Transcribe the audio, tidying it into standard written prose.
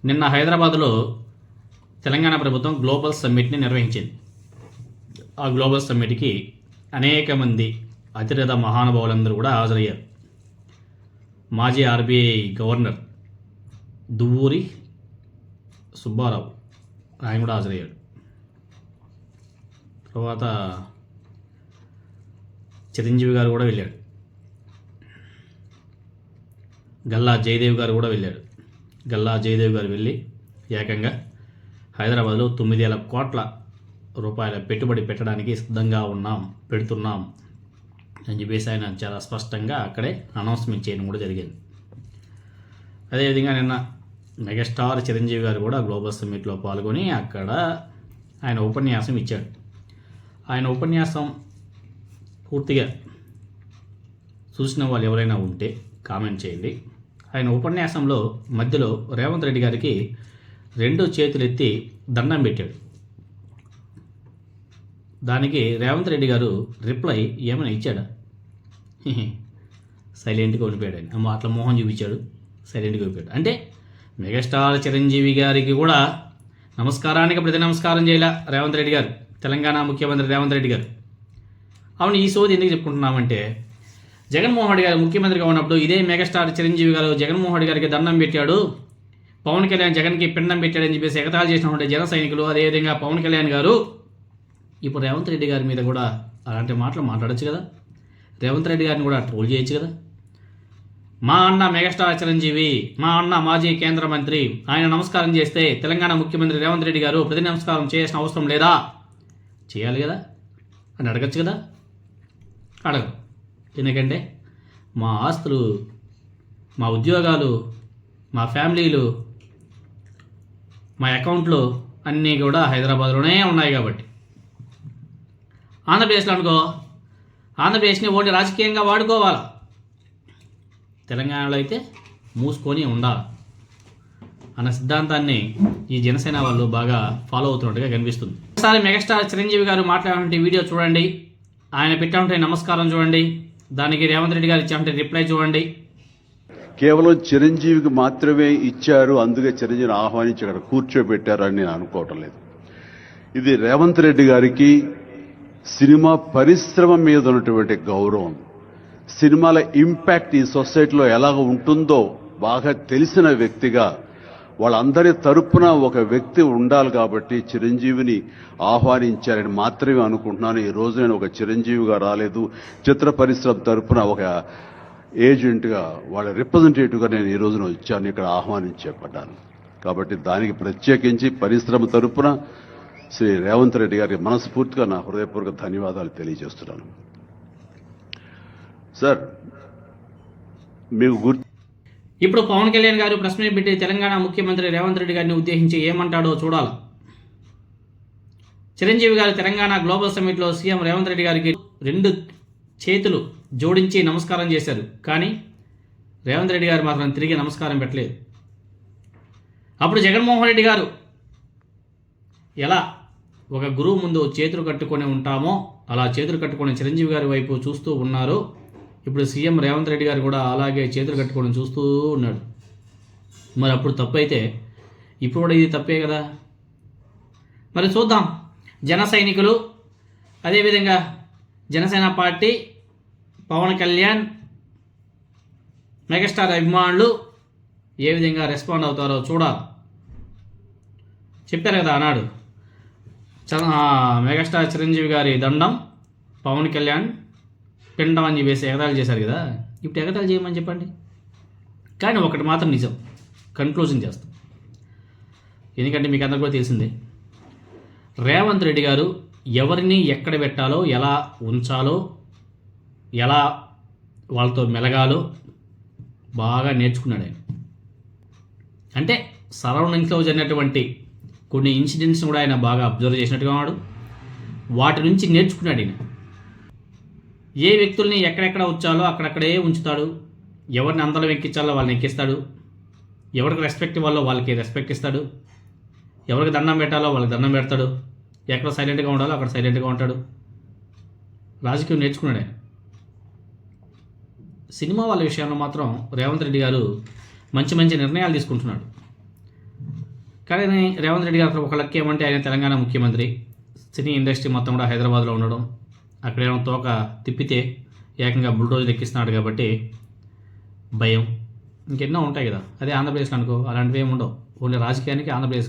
నిన్న హైదరాబాద్లో తెలంగాణ ప్రభుత్వం గ్లోబల్ సమ్మిట్ని నిర్వహించింది. ఆ గ్లోబల్ సమ్మిట్కి అనేక మంది అతిరథ మహానుభావులందరూ కూడా హాజరయ్యారు. మాజీ ఆర్బీఐ గవర్నర్ దువ్వూరి సుబ్బారావు ఆయన కూడా హాజరయ్యాడు. తర్వాత చిరంజీవి గారు కూడా వెళ్ళాడు. గల్లా జయదేవ్ గారు కూడా వెళ్ళాడు. గల్లా జయదేవ్ గారు వెళ్ళి ఏకంగా హైదరాబాద్లో 9,000 కోట్ల రూపాయల పెట్టుబడి పెట్టడానికి సిద్ధంగా పెడుతున్నాం అని చెప్పేసి ఆయన చాలా స్పష్టంగా అక్కడే అనౌన్స్మెంట్ చేయడం కూడా జరిగింది. అదేవిధంగా నిన్న మెగాస్టార్ చిరంజీవి గారు కూడా గ్లోబల్ సమ్మిట్లో పాల్గొని అక్కడ ఆయన ఉపన్యాసం ఇచ్చాడు. ఆయన ఉపన్యాసం పూర్తిగా చూసిన వాళ్ళు ఎవరైనా ఉంటే కామెంట్ చేయండి. ఆయన ఉపన్యాసంలో మధ్యలో రేవంత్ రెడ్డి గారికి 2 చేతులు ఎత్తి దండం పెట్టాడు. దానికి రేవంత్ రెడ్డి గారు రిప్లై ఏమైనా ఇచ్చాడా? సైలెంట్గా ఉండిపోయాడు. ఆయన అట్లా మోహన్ చూపించాడు, సైలెంట్గా ఉండిపోయాడు. అంటే మెగాస్టార్ చిరంజీవి గారికి కూడా నమస్కారానికి ప్రతి నమస్కారం చేయాల రేవంత్ రెడ్డి గారు, తెలంగాణ ముఖ్యమంత్రి రేవంత్ రెడ్డి గారు. అవును, ఈ సోది ఎందుకు చెప్పుకుంటున్నామంటే జగన్మోహన్ రెడ్డి గారు ముఖ్యమంత్రిగా ఉన్నప్పుడు ఇదే మెగాస్టార్ చిరంజీవి గారు జగన్మోహన్ రెడ్డి గారికి దండం పెట్టాడు, పవన్ కళ్యాణ్ జగన్కి పిండం పెట్టాడని చెప్పేసి ఎగతాళి చేసినటువంటి జన సైనికులు, అదేవిధంగా పవన్ కళ్యాణ్ గారు ఇప్పుడు రేవంత్ రెడ్డి గారి మీద కూడా అలాంటి మాటలు మాట్లాడచ్చు కదా, రేవంత్ రెడ్డి గారిని కూడా ట్రోల్ చేయొచ్చు కదా. మా అన్న మెగాస్టార్ చిరంజీవి, మా అన్న మాజీ కేంద్ర మంత్రి, ఆయన నమస్కారం చేస్తే తెలంగాణ ముఖ్యమంత్రి రేవంత్ రెడ్డి గారు ప్రతి నమస్కారం చేయాల్సిన అవసరం లేదా? చేయాలి కదా అని అడగచ్చు కదా. అడగరు. ఎందుకంటే మా ఆస్తులు, మా ఉద్యోగాలు, మా ఫ్యామిలీలు, మా అకౌంట్లు అన్నీ కూడా హైదరాబాద్లోనే ఉన్నాయి కాబట్టి. ఆంధ్రప్రదేశ్లో అనుకో, ఆంధ్రప్రదేశ్ని ఓన్లీ రాజకీయంగా వాడుకోవాలా, తెలంగాణలో అయితే మూసుకొని ఉండాలి అన్న సిద్ధాంతాన్ని ఈ జనసేన వాళ్ళు బాగా ఫాలో అవుతున్నట్టుగా కనిపిస్తుంది. ఒకసారి మెగాస్టార్ చిరంజీవి గారు మాట్లాడినటువంటి వీడియో చూడండి, ఆయన పెట్టినటువంటి నమస్కారం చూడండి, దానికి రేవంత్ రెడ్డి గారు ఇచ్చినటువంటి రిప్లై చూడండి. కేవలం చిరంజీవికి మాత్రమే ఇచ్చారు, అందుకే చిరంజీవిని ఆహ్వానించి అక్కడ కూర్చోబెట్టారు అని నేను అనుకోవటం లేదు. ఇది రేవంత్ రెడ్డి గారికి సినిమా పరిశ్రమ మీద ఉన్నటువంటి గౌరవం, సినిమాల ఇంపాక్ట్ ఈ సొసైటీలో ఎలాగ ఉంటుందో బాగా తెలిసిన వ్యక్తిగా వాళ్ళందరి తరపున ఒక వ్యక్తి ఉండాలి కాబట్టి చిరంజీవిని ఆహ్వానించారని మాత్రమే అనుకుంటున్నాను. ఈ రోజు నేను ఒక చిరంజీవిగా రాలేదు, చిత్ర పరిశ్రమ తరపున ఒక ఏజెంట్గా, వాళ్ళ రిప్రజెంటేటివ్గా నేను ఈ రోజున వచ్చాను, ఇక్కడ ఆహ్వానించబడ్డాను. కాబట్టి దానికి ప్రత్యేకించి పరిశ్రమ తరపున శ్రీ రేవంత్ రెడ్డి గారికి మనస్ఫూర్తిగా నా హృదయపూర్వక ధన్యవాదాలు తెలియజేస్తున్నాను. సార్, మీకు ఇప్పుడు పవన్ కళ్యాణ్ గారు ప్రెస్ మీట్ పెట్టి తెలంగాణ ముఖ్యమంత్రి రేవంత్ రెడ్డి గారిని ఉద్దేశించి ఏమంటాడో చూడాలి. చిరంజీవి గారు తెలంగాణ గ్లోబల్ సమ్మిట్లో సీఎం రేవంత్ రెడ్డి గారికి 2 చేతులు జోడించి నమస్కారం చేశారు. కానీ రేవంత్ రెడ్డి గారు మాత్రం తిరిగి నమస్కారం పెట్టలేదు. అప్పుడు జగన్మోహన్ రెడ్డి గారు ఎలా ఒక గురువు ముందు చేతులు కట్టుకొని ఉంటామో అలా చేతులు కట్టుకొని చిరంజీవి గారి వైపు చూస్తూ ఉన్నారు. ఇప్పుడు సీఎం రేవంత్ రెడ్డి గారు కూడా అలాగే చేతులు కట్టుకొని చూస్తూ ఉన్నాడు. మరి అప్పుడు తప్పు అయితే ఇప్పుడు కూడా ఇది తప్పే కదా. మరి చూద్దాం, జన సైనికులు, అదేవిధంగా జనసేన పార్టీ, పవన్ కళ్యాణ్, మెగాస్టార్ అభిమానులు ఏ విధంగా రెస్పాండ్ అవుతారో చూడాలి. చెప్పారు కదా ఆనాడు, మెగాస్టార్ చిరంజీవి గారి దండం, పవన్ కళ్యాణ్ పిండం అని చెప్పేసి ఎగతాళి చేశారు కదా. ఇప్పుడు ఎగతాళి చేయమని చెప్పండి. కానీ ఒకటి మాత్రం నిజం, కన్క్లూజన్ చేస్తాం. ఎందుకంటే మీకు అందరికీ కూడా తెలిసిందే, రేవంత్ రెడ్డి గారు ఎవరిని ఎక్కడ పెట్టాలో, ఎలా ఉంచాలో, ఎలా వాళ్ళతో మెలగాలో బాగా నేర్చుకున్నాడు ఆయన. అంటే సరౌండింగ్స్లో జరిగినటువంటి కొన్ని ఇన్సిడెంట్స్ కూడా ఆయన బాగా అబ్జర్వ్ చేసినట్టుగా ఉన్నాడు. వాటి నుంచి నేర్చుకున్నాడు ఆయన. ఏ వ్యక్తుల్ని ఎక్కడెక్కడ ఉంచాలో అక్కడక్కడే ఉంచుతాడు, ఎవరిని అందరం ఎక్కించాలో వాళ్ళని ఎక్కిస్తాడు, ఎవరికి రెస్పెక్ట్ ఇవ్వాలో వాళ్ళకి రెస్పెక్ట్ ఇస్తాడు, ఎవరికి దండం పెట్టాలో వాళ్ళకి దండం పెడతాడు, ఎక్కడ సైలెంట్గా ఉండాలో అక్కడ సైలెంట్గా ఉంటాడు. రాజకీయం నేర్చుకున్నాడు ఆయన. సినిమా వాళ్ళ విషయంలో మాత్రం రేవంత్ రెడ్డి గారు మంచి మంచి నిర్ణయాలు తీసుకుంటున్నాడు. కానీ రేవంత్ రెడ్డి గారు ఒక లెక్క ఏమంటే ఆయన తెలంగాణ ముఖ్యమంత్రి, సినీ ఇండస్ట్రీ మొత్తం కూడా హైదరాబాద్లో ఉండడం, అక్కడేమో తోక తిప్పితే ఏకంగా బుల్డోజర్ ఎక్కిస్తున్నాడు కాబట్టి భయం, ఇంకెన్నో ఉంటాయి కదా. అదే ఆంధ్రప్రదేశ్లో అనుకో అలాంటివి ఏమి ఉండవు. ఓన్లీ రాజకీయానికి ఆంధ్రప్రదేశ్